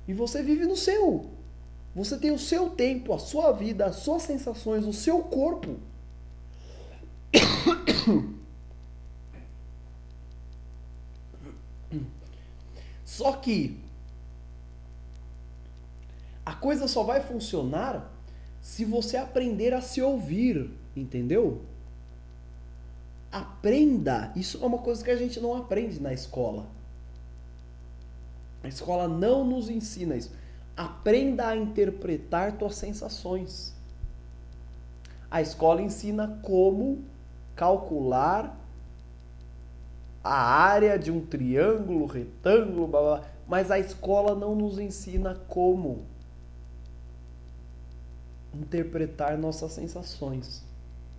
E você vive no seu. Você tem o seu tempo, a sua vida, as suas sensações, o seu corpo. Só que a coisa só vai funcionar se você aprender a se ouvir, entendeu? Aprenda. Isso é uma coisa que a gente não aprende na escola. A escola não nos ensina isso. Aprenda a interpretar tuas sensações. A escola ensina como calcular a área de um triângulo, retângulo, blá, blá, mas a escola não nos ensina como interpretar nossas sensações.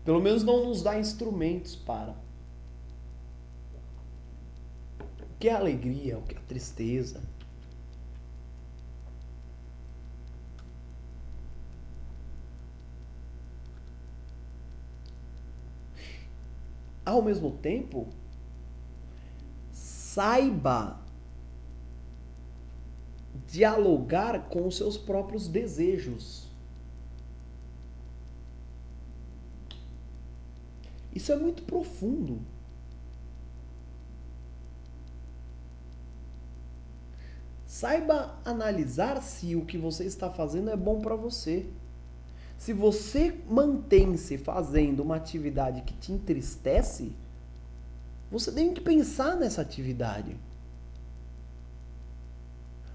Pelo menos não nos dá instrumentos para. O que é alegria, o que é tristeza. Ao mesmo tempo, saiba dialogar com os seus próprios desejos. Isso é muito profundo. Saiba analisar se o que você está fazendo é bom para você. Se você mantém-se fazendo uma atividade que te entristece, você tem que pensar nessa atividade.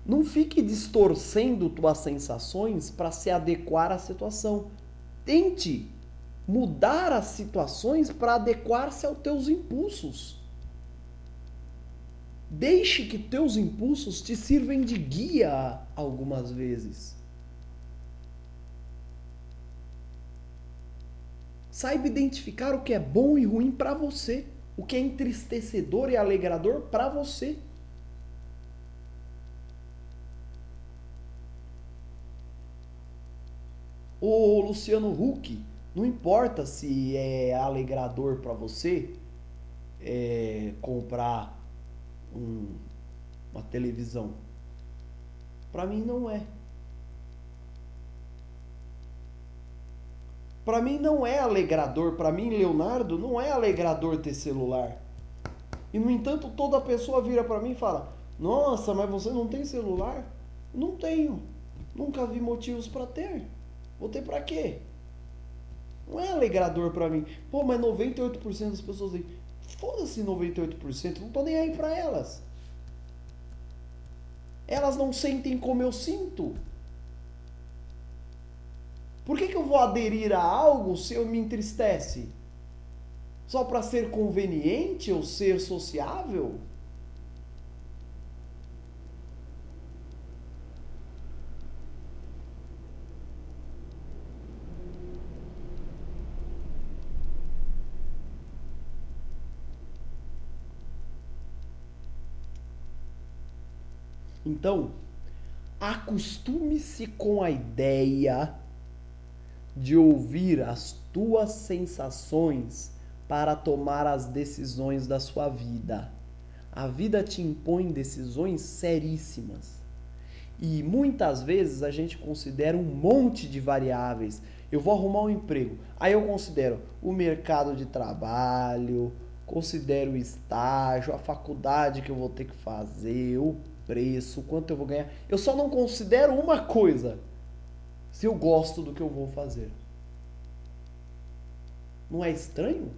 Não fique distorcendo tuas sensações para se adequar à situação. Tente mudar as situações para adequar-se aos teus impulsos. Deixe que teus impulsos te sirvam de guia algumas vezes. Saiba identificar o que é bom e ruim para você, o que é entristecedor e alegrador para você. O Luciano Huck, não importa se é alegrador para você comprar uma televisão. Para mim não é. Para mim não é alegrador, para mim, Leonardo, não é alegrador ter celular. E no entanto, toda pessoa vira para mim e fala: "Nossa, mas você não tem celular?" Não tenho. Nunca vi motivos para ter. Vou ter para quê? Não é alegrador para mim. Pô, mas 98% das pessoas dizem: "Foda-se 98%, não tô nem aí para elas." Elas não sentem como eu sinto. Por que eu vou aderir a algo se eu me entristece? Só para ser conveniente ou ser sociável? Então, acostume-se com a ideia de ouvir as tuas sensações para tomar as decisões da sua vida. A vida te impõe decisões seríssimas. E muitas vezes a gente considera um monte de variáveis. Eu vou arrumar um emprego. Aí eu considero o mercado de trabalho, considero o estágio, a faculdade que eu vou ter que fazer, o preço, quanto eu vou ganhar. Eu só não considero uma coisa: se eu gosto do que eu vou fazer. Não é estranho?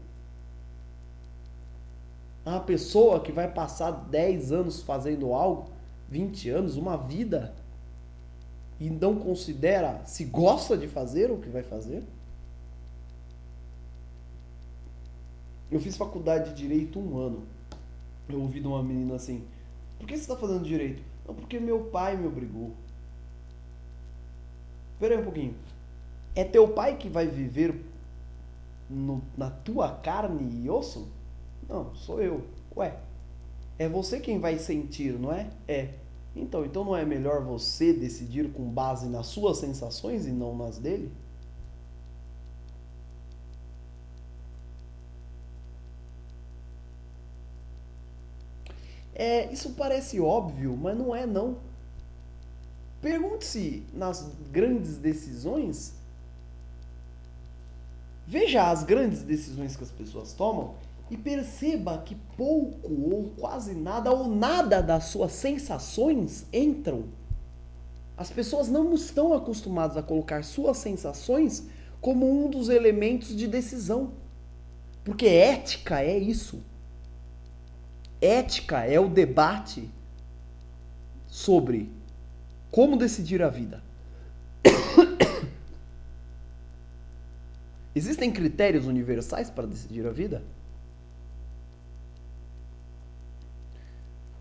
Uma pessoa que vai passar 10 anos fazendo algo, 20 anos, uma vida, e não considera se gosta de fazer o que vai fazer? Eu fiz faculdade de Direito 1 ano. Eu ouvi de uma menina assim: "Por que você está fazendo Direito?" "Não, porque meu pai me obrigou." Espera aí um pouquinho. É teu pai que vai viver na tua carne e osso? Não, sou eu. Ué, é você quem vai sentir, não é? É. Então não é melhor você decidir com base nas suas sensações e não nas dele? Isso parece óbvio, mas não é não. Pergunte-se nas grandes decisões. Veja as grandes decisões que as pessoas tomam e perceba que pouco ou quase nada ou nada das suas sensações entram. As pessoas não estão acostumadas a colocar suas sensações como um dos elementos de decisão. Porque ética é isso. Ética é o debate sobre como decidir a vida. Existem critérios universais para decidir a vida?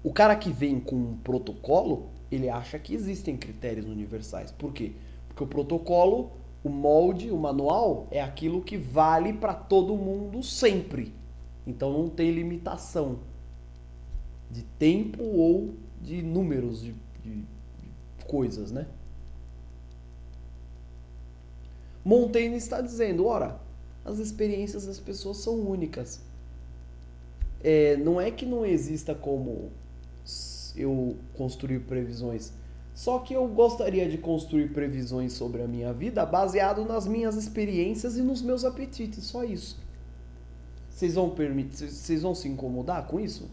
O cara que vem com um protocolo, ele acha que existem critérios universais. Por quê? Porque o protocolo, o molde, o manual é aquilo que vale para todo mundo sempre. Então não tem limitação de tempo ou de números de coisas, né? Montaigne está dizendo: ora, as experiências das pessoas são únicas. Não é que não exista como eu construir previsões. Só que eu gostaria de construir previsões sobre a minha vida baseado nas minhas experiências e nos meus apetites. Só isso. Vocês vão se incomodar com isso?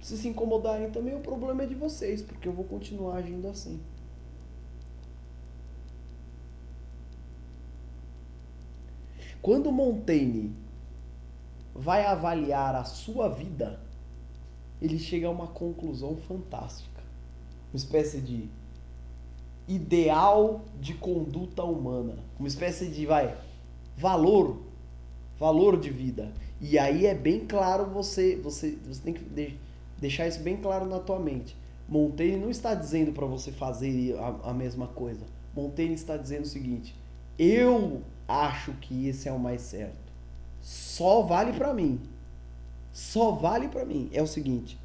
Se incomodarem também, o problema é de vocês, porque eu vou continuar agindo assim. Quando Montaigne vai avaliar a sua vida, ele chega a uma conclusão fantástica. uma espécie de ideal de conduta humana, uma espécie de valor, valor de vida. E aí é bem claro, você tem que deixar isso bem claro na tua mente. Montaigne não está dizendo para você fazer a mesma coisa. Montaigne está dizendo o seguinte: eu acho que esse é o mais certo. Só vale para mim. Só vale para mim. É o seguinte: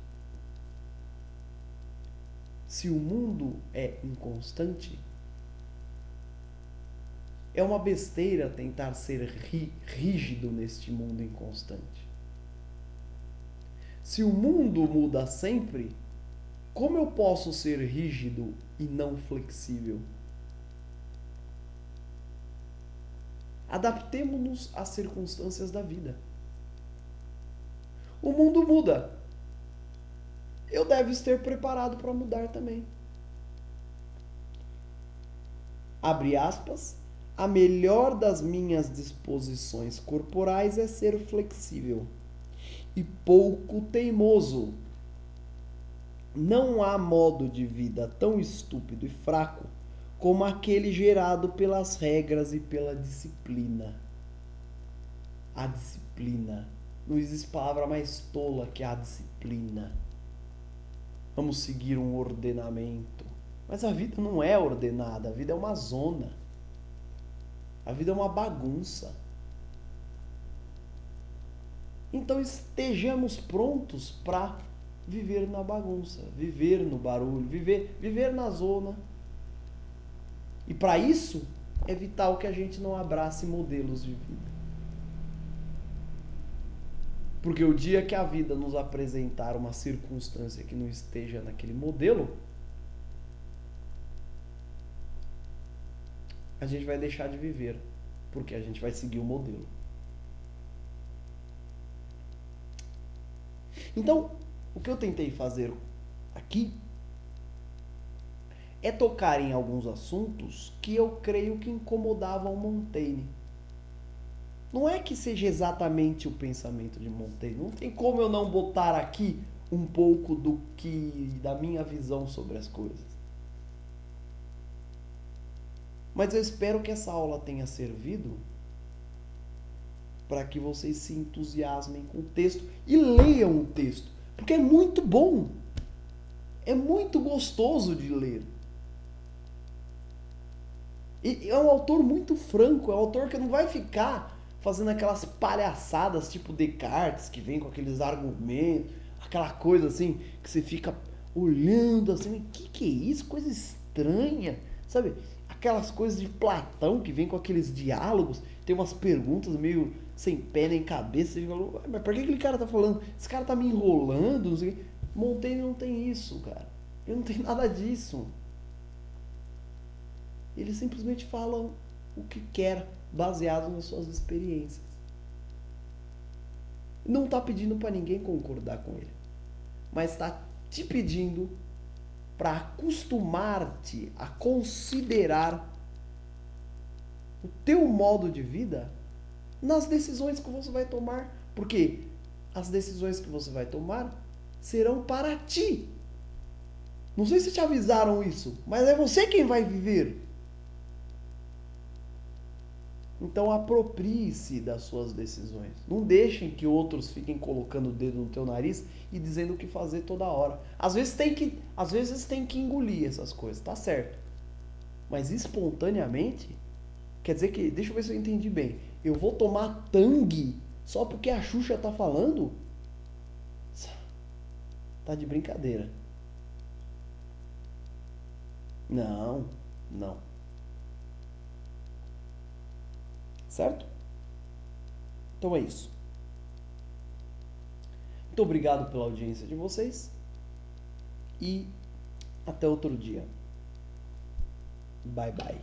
se o mundo é inconstante, é uma besteira tentar ser rígido neste mundo inconstante. Se o mundo muda sempre, como eu posso ser rígido e não flexível? Adaptemo-nos às circunstâncias da vida. O mundo muda. Eu devo estar preparado para mudar também. Abre aspas. A melhor das minhas disposições corporais é ser flexível e pouco teimoso. Não há modo de vida tão estúpido e fraco como aquele gerado pelas regras e pela disciplina. A disciplina. Não existe palavra mais tola que a disciplina. Vamos seguir um ordenamento. Mas a vida não é ordenada, a vida é uma zona. A vida é uma bagunça. Então estejamos prontos para viver na bagunça, viver no barulho, viver na zona. E para isso é vital que a gente não abrace modelos de vida. Porque o dia que a vida nos apresentar uma circunstância que não esteja naquele modelo, a gente vai deixar de viver, porque a gente vai seguir o modelo. Então, o que eu tentei fazer aqui é tocar em alguns assuntos que eu creio que incomodavam Montaigne. Não é que seja exatamente o pensamento de Montaigne, não tem como eu não botar aqui um pouco da minha visão sobre as coisas. Mas eu espero que essa aula tenha servido para que vocês se entusiasmem com o texto e leiam o texto, porque é muito bom, é muito gostoso de ler. E é um autor muito franco, é um autor que não vai ficar fazendo aquelas palhaçadas tipo Descartes, que vem com aqueles argumentos, aquela coisa assim, que você fica olhando assim, o que é isso? Coisa estranha, sabe? Aquelas coisas de Platão que vem com aqueles diálogos, tem umas perguntas meio sem pé nem cabeça, você fala, mas por que aquele cara tá falando? Esse cara tá me enrolando, não sei o quê. Montaigne não tem isso, cara. Ele não tem nada disso. Ele simplesmente fala o que quer, baseado nas suas experiências. Não está pedindo para ninguém concordar com ele, mas está te pedindo para acostumar-te a considerar o teu modo de vida nas decisões que você vai tomar, porque as decisões que você vai tomar serão para ti. Não sei se te avisaram isso, mas é você quem vai viver. Então aproprie-se das suas decisões. Não deixem que outros fiquem colocando o dedo no teu nariz e dizendo o que fazer toda hora. Às vezes tem que engolir essas coisas, tá certo. Mas espontaneamente, quer dizer que, deixa eu ver se eu entendi bem. Eu vou tomar tangue só porque a Xuxa tá falando? Tá de brincadeira. Não. Certo? Então é isso. Muito obrigado pela audiência de vocês e até outro dia. Bye bye.